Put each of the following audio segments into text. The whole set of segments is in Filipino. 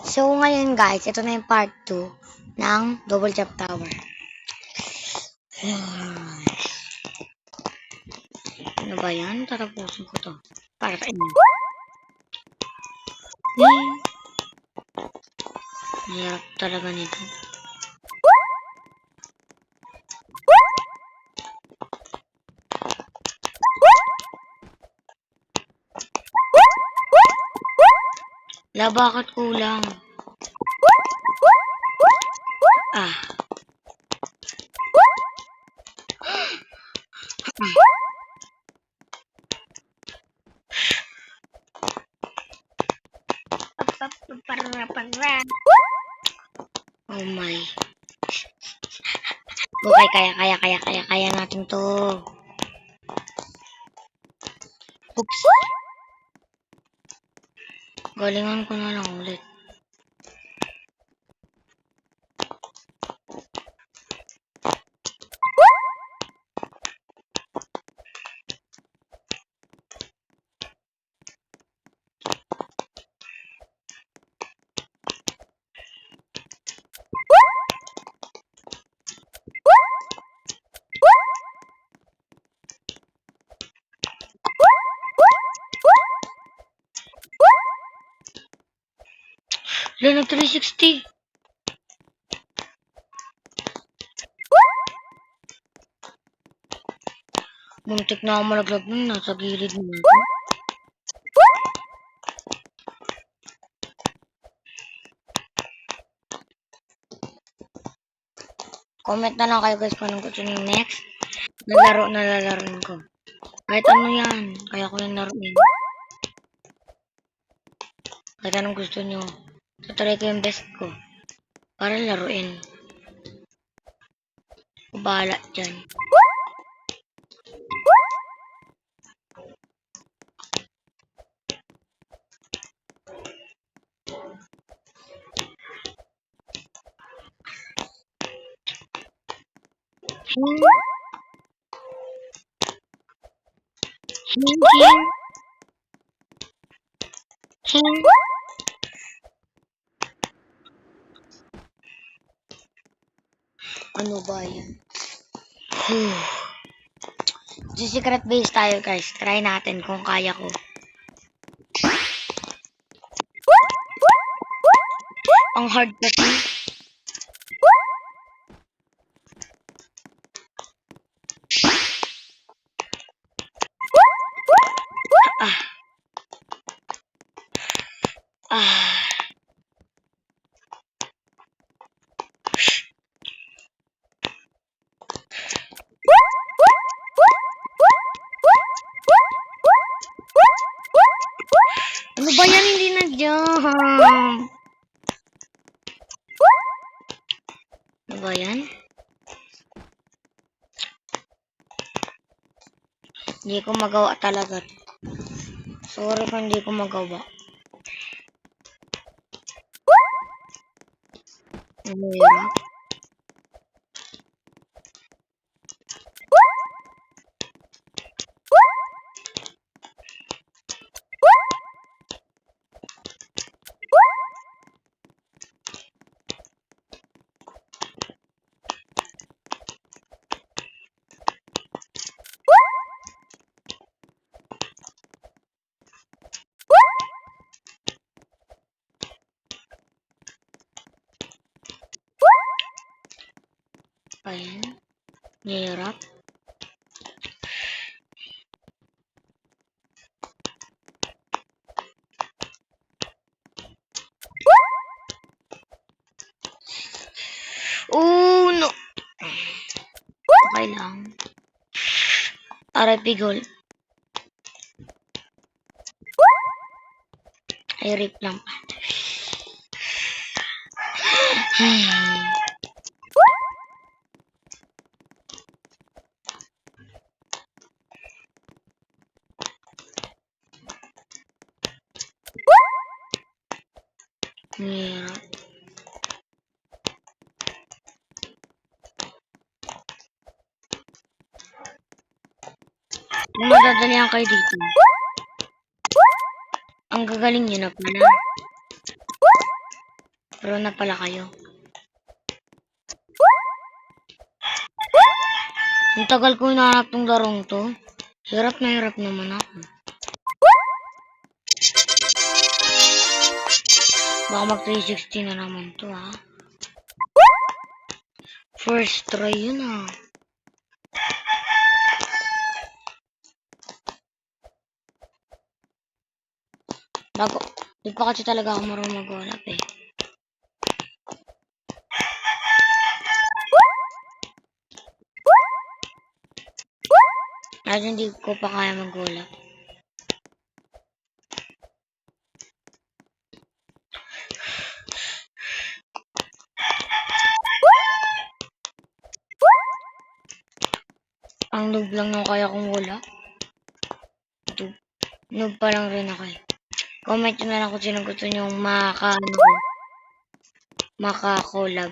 So, ngayon guys, ito na yung part 2 ng Double Jump Tower. Ano ba yan? Tatapusin ko to. Para sa inyo. Mahirap talaga nito. Bakit kulang? Ah. Oh my. Okay, kaya natin to. Oops. Galingan ko na lang ulit. Wala na 360. Muntik na ako malaglag nun. Nasa gilid mo. Comment na lang kayo guys kung anong gusto nyo next na laro na lalaroin ko. Kahit ano yan. Kaya ko yung laruin. Kahit anong gusto nyo. Tatry ko yung best ko. Para laruin. Bahala dyan. Ano ba yan? Secret base tayo guys. Try natin kung kaya ko. Ang hard kasi. Ano ba yan? Hindi na-jump. Ano ba yan? Hindi ko magawa talaga. Sorry kung hindi ko magawa. Ano yan? Ayan. Nihirap. Oh, no. Okay lang. Aray, pigol. Ay, rip lang. Nihirap. Madadalihan kayo dito. Ang gagaling nyo na pala. Pero na pala kayo. Ang tagal ko hinahanap tong larong to. Hirap na hirap naman ako. Baka mag 360 na naman to ha. First try yun ha. Bago. Di pa kasi talaga ako marunong mag-ulap eh. At hindi ko pa kaya mag-ulap. Ang noob lang yung kaya kong wala. Noob pa lang rin ako eh. Comment nyo na lang kung sino gusto nyo maka-collab.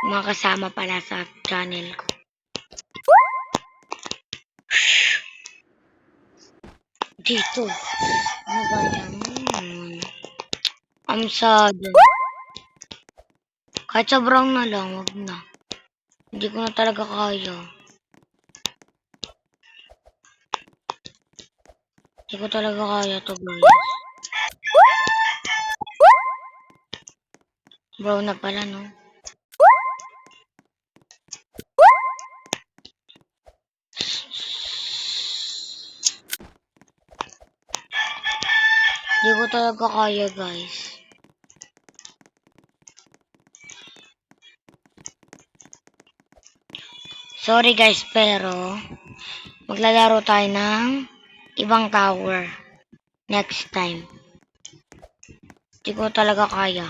Makasama pala sa channel ko. Dito. Ano ba yan? I'm sad. Kahit sobrang na lang, wag na. Hindi ko na talaga kaya. Hindi ko talaga kaya to guys. Brown na pala no. Hindi ko talaga kaya guys. Sorry guys, pero maglalaro tayo ng ibang tower next time. Hindi ko talaga kaya.